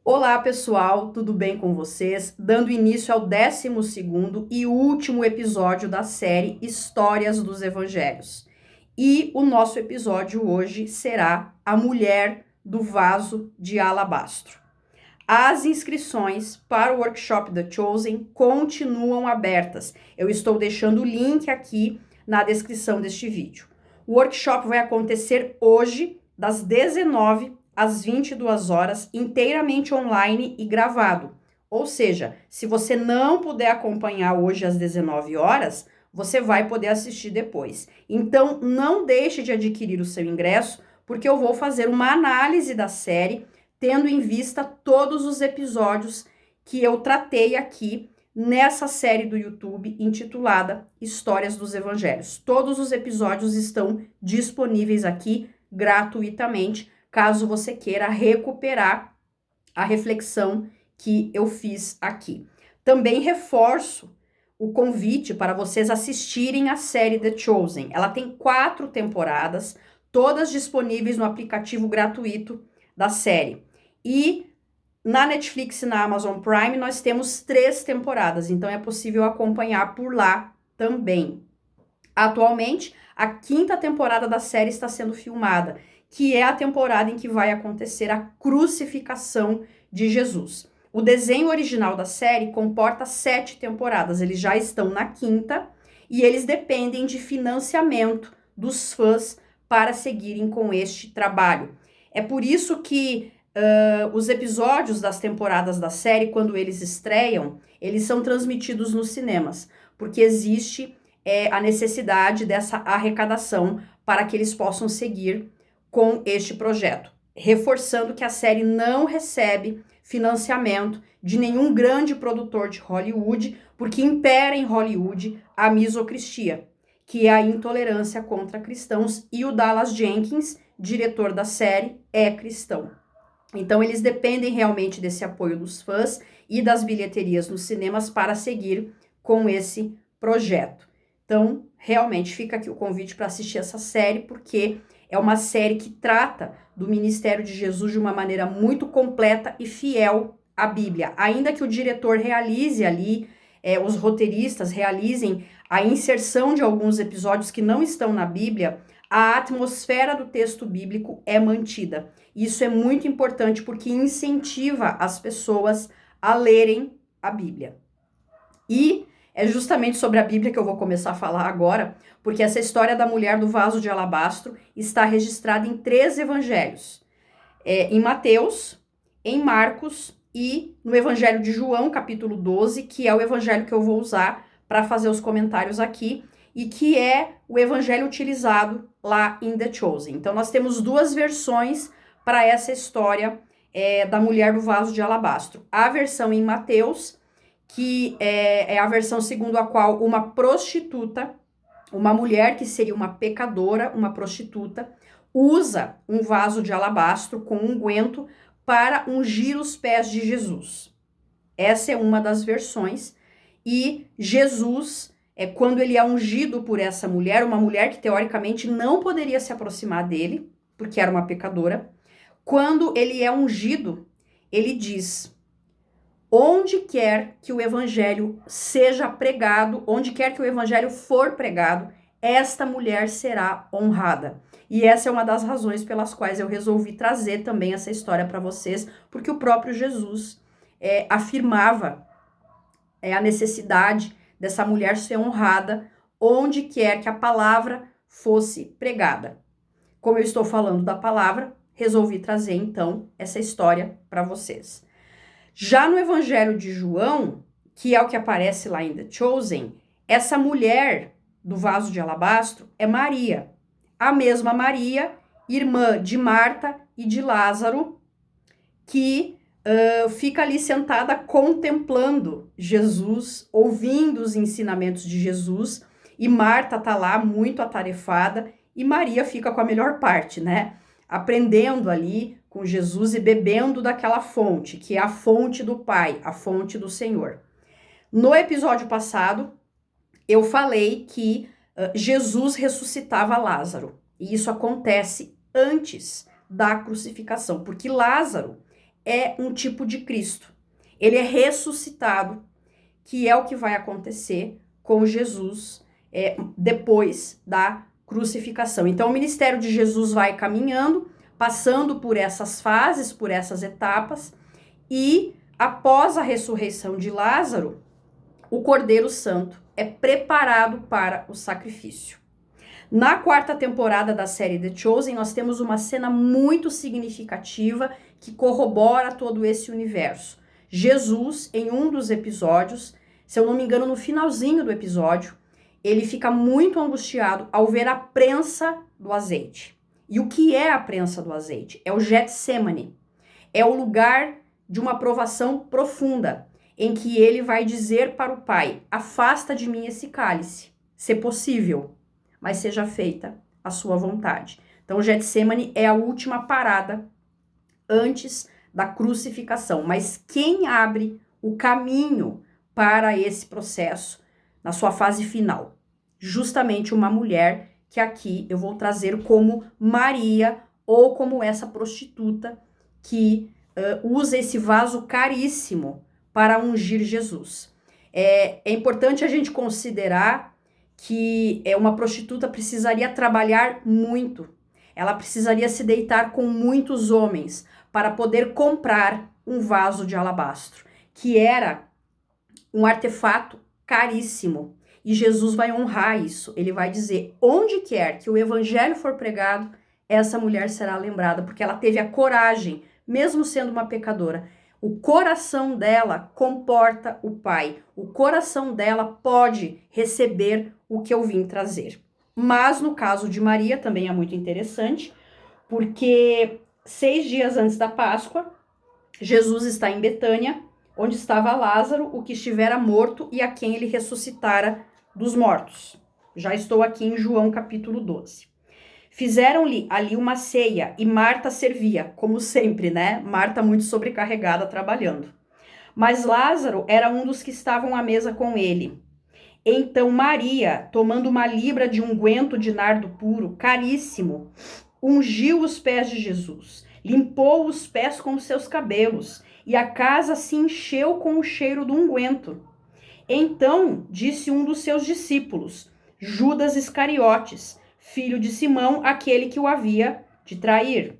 Olá, pessoal, tudo bem com vocês? Dando início ao 12º e último episódio da série Histórias dos Evangelhos. E o nosso episódio hoje será A Mulher do Vaso de Alabastro. As inscrições para o workshop The Chosen continuam abertas. Eu estou deixando o link aqui na descrição deste vídeo. O workshop vai acontecer hoje, das 19 às 22 horas, inteiramente online e gravado. Ou seja, se você não puder acompanhar hoje às 19 horas, você vai poder assistir depois. Então, não deixe de adquirir o seu ingresso, porque eu vou fazer uma análise da série, tendo em vista todos os episódios que eu tratei aqui nessa série do YouTube intitulada Histórias dos Evangelhos. Todos os episódios estão disponíveis aqui gratuitamente, caso você queira recuperar a reflexão que eu fiz aqui. Também reforço o convite para vocês assistirem a série The Chosen. Ela tem 4 temporadas, todas disponíveis no aplicativo gratuito da série. E na Netflix e na Amazon Prime nós temos 3 temporadas, então é possível acompanhar por lá também. Atualmente, a 5ª temporada da série está sendo filmada, que é a temporada em que vai acontecer a crucificação de Jesus. O desenho original da série comporta 7 temporadas, eles já estão na 5ª e eles dependem de financiamento dos fãs para seguirem com este trabalho. É por isso que os episódios das temporadas da série, quando eles estreiam, eles são transmitidos nos cinemas, porque existe a necessidade dessa arrecadação para que eles possam seguir com este projeto. Reforçando que a série não recebe financiamento de nenhum grande produtor de Hollywood, porque impera em Hollywood a misocristia, que é a intolerância contra cristãos, e o Dallas Jenkins, diretor da série, é cristão. Então, eles dependem realmente desse apoio dos fãs e das bilheterias nos cinemas para seguir com esse projeto. Então, realmente fica aqui o convite para assistir essa série, porque é uma série que trata do ministério de Jesus de uma maneira muito completa e fiel à Bíblia. Ainda que o diretor realize ali, os roteiristas realizem a inserção de alguns episódios que não estão na Bíblia, a atmosfera do texto bíblico é mantida. Isso é muito importante porque incentiva as pessoas a lerem a Bíblia. E é justamente sobre a Bíblia que eu vou começar a falar agora, porque essa história da mulher do vaso de alabastro está registrada em 3 evangelhos. Em Mateus, em Marcos e no Evangelho de João, capítulo 12, que é o evangelho que eu vou usar para fazer os comentários aqui, e que é o evangelho utilizado lá em The Chosen. Então, nós temos 2 versões para essa história da mulher do vaso de alabastro. A versão em Mateus, que é a versão segundo a qual uma prostituta, uma mulher que seria uma pecadora, uma prostituta, usa um vaso de alabastro com unguento para ungir os pés de Jesus. Essa é uma das versões. E Jesus, quando ele é ungido por essa mulher, uma mulher que teoricamente não poderia se aproximar dele, porque era uma pecadora, quando ele é ungido, ele diz: onde quer que o evangelho seja pregado, onde quer que o evangelho for pregado, esta mulher será honrada. E essa é uma das razões pelas quais eu resolvi trazer também essa história para vocês, porque o próprio Jesus afirmava a necessidade dessa mulher ser honrada onde quer que a palavra fosse pregada. Como eu estou falando da palavra, resolvi trazer então essa história para vocês. Já no Evangelho de João, que é o que aparece lá em The Chosen, essa mulher do vaso de alabastro é Maria. A mesma Maria, irmã de Marta e de Lázaro, que fica ali sentada contemplando Jesus, ouvindo os ensinamentos de Jesus, e Marta tá lá muito atarefada, e Maria fica com a melhor parte, né? Aprendendo ali com Jesus e bebendo daquela fonte, que é a fonte do Pai, a fonte do Senhor. No episódio passado, eu falei que Jesus ressuscitava Lázaro, e isso acontece antes da crucificação, porque Lázaro é um tipo de Cristo. Ele é ressuscitado, que é o que vai acontecer com Jesus depois da crucificação. Então, o ministério de Jesus vai caminhando, passando por essas fases, por essas etapas, e após a ressurreição de Lázaro, o Cordeiro Santo é preparado para o sacrifício. Na quarta temporada da série The Chosen, nós temos uma cena muito significativa que corrobora todo esse universo. Jesus, em um dos episódios, se eu não me engano, no finalzinho do episódio, ele fica muito angustiado ao ver a prensa do azeite. E o que é a prensa do azeite? É o Getsemane. É o lugar de uma provação profunda, em que ele vai dizer para o Pai: afasta de mim esse cálice, se possível, mas seja feita a sua vontade. Então, o Getsemane é a última parada antes da crucificação. Mas quem abre o caminho para esse processo na sua fase final? Justamente uma mulher que aqui eu vou trazer como Maria, ou como essa prostituta que usa esse vaso caríssimo para ungir Jesus. É importante a gente considerar que uma prostituta precisaria trabalhar muito. Ela precisaria se deitar com muitos homens para poder comprar um vaso de alabastro, que era um artefato caríssimo. E Jesus vai honrar isso. Ele vai dizer: onde quer que o evangelho for pregado, essa mulher será lembrada, porque ela teve a coragem, mesmo sendo uma pecadora. O coração dela comporta o Pai. O coração dela pode receber o que eu vim trazer. Mas no caso de Maria também é muito interessante, porque 6 dias antes da Páscoa, Jesus está em Betânia, onde estava Lázaro, o que estivera morto e a quem ele ressuscitara dos mortos. Já estou aqui em João capítulo 12. Fizeram-lhe ali uma ceia e Marta servia, como sempre, né? Marta muito sobrecarregada trabalhando. Mas Lázaro era um dos que estavam à mesa com ele. Então Maria, tomando uma libra de unguento de nardo puro, caríssimo, ungiu os pés de Jesus, limpou os pés com os seus cabelos, e a casa se encheu com o cheiro do unguento. Então disse um dos seus discípulos, Judas Iscariotes, filho de Simão, aquele que o havia de trair: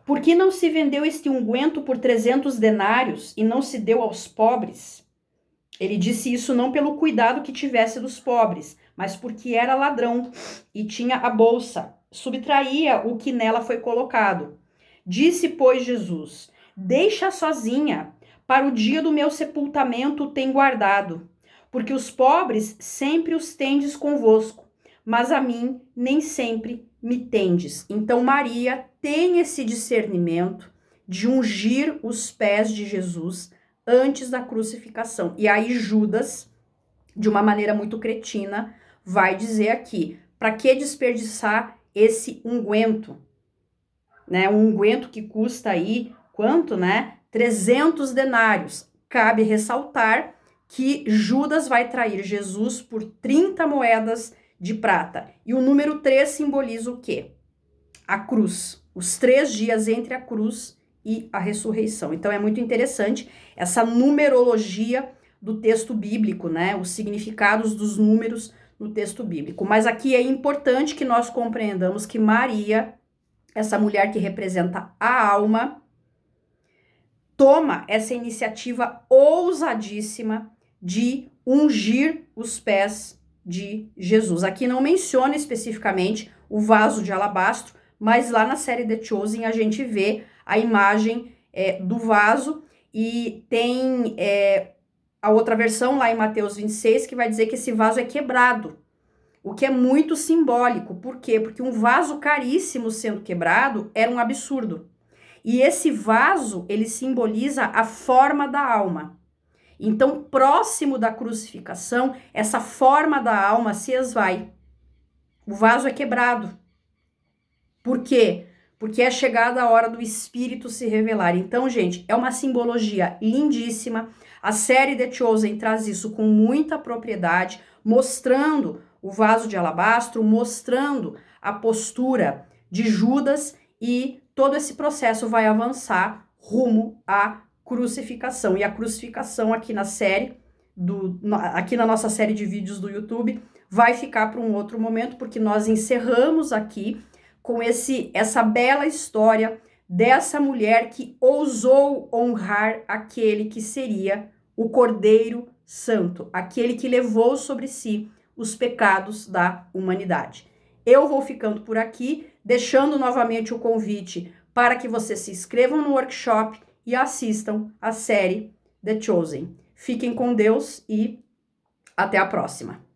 por que não se vendeu este unguento por 300 denários e não se deu aos pobres? Ele disse isso não pelo cuidado que tivesse dos pobres, mas porque era ladrão e tinha a bolsa, subtraía o que nela foi colocado. Disse, pois, Jesus: deixa sozinha, para o dia do meu sepultamento o tem guardado, porque os pobres sempre os tendes convosco, mas a mim nem sempre me tendes. Então Maria tem esse discernimento de ungir os pés de Jesus antes da crucificação. E aí Judas, de uma maneira muito cretina, vai dizer aqui: para que desperdiçar esse unguento? Né? Um unguento que custa aí, quanto, né? 300 denários. Cabe ressaltar que Judas vai trair Jesus por 30 moedas de prata. E o número 3 simboliza o quê? A cruz. Os 3 dias entre a cruz e a ressurreição. Então é muito interessante essa numerologia do texto bíblico, né? Os significados dos números no texto bíblico. Mas aqui é importante que nós compreendamos que Maria, essa mulher que representa a alma, toma essa iniciativa ousadíssima de ungir os pés de Jesus. Aqui não menciona especificamente o vaso de alabastro, mas lá na série The Chosen a gente vê a imagem do vaso, e tem a outra versão lá em Mateus 26 que vai dizer que esse vaso é quebrado, o que é muito simbólico. Por quê? Porque um vaso caríssimo sendo quebrado era um absurdo. E esse vaso, ele simboliza a forma da alma. Então, próximo da crucificação, essa forma da alma se esvai. O vaso é quebrado. Por quê? Porque é chegada a hora do Espírito se revelar. Então, gente, é uma simbologia lindíssima. A série The Chosen traz isso com muita propriedade, mostrando o vaso de alabastro, mostrando a postura de Judas, e todo esse processo vai avançar rumo à crucificação. E a crucificação aqui na série, aqui na nossa série de vídeos do YouTube, vai ficar para um outro momento, porque nós encerramos aqui com essa bela história dessa mulher que ousou honrar aquele que seria o Cordeiro Santo, aquele que levou sobre si os pecados da humanidade. Eu vou ficando por aqui, deixando novamente o convite para que vocês se inscrevam no workshop e assistam a série The Chosen. Fiquem com Deus e até a próxima.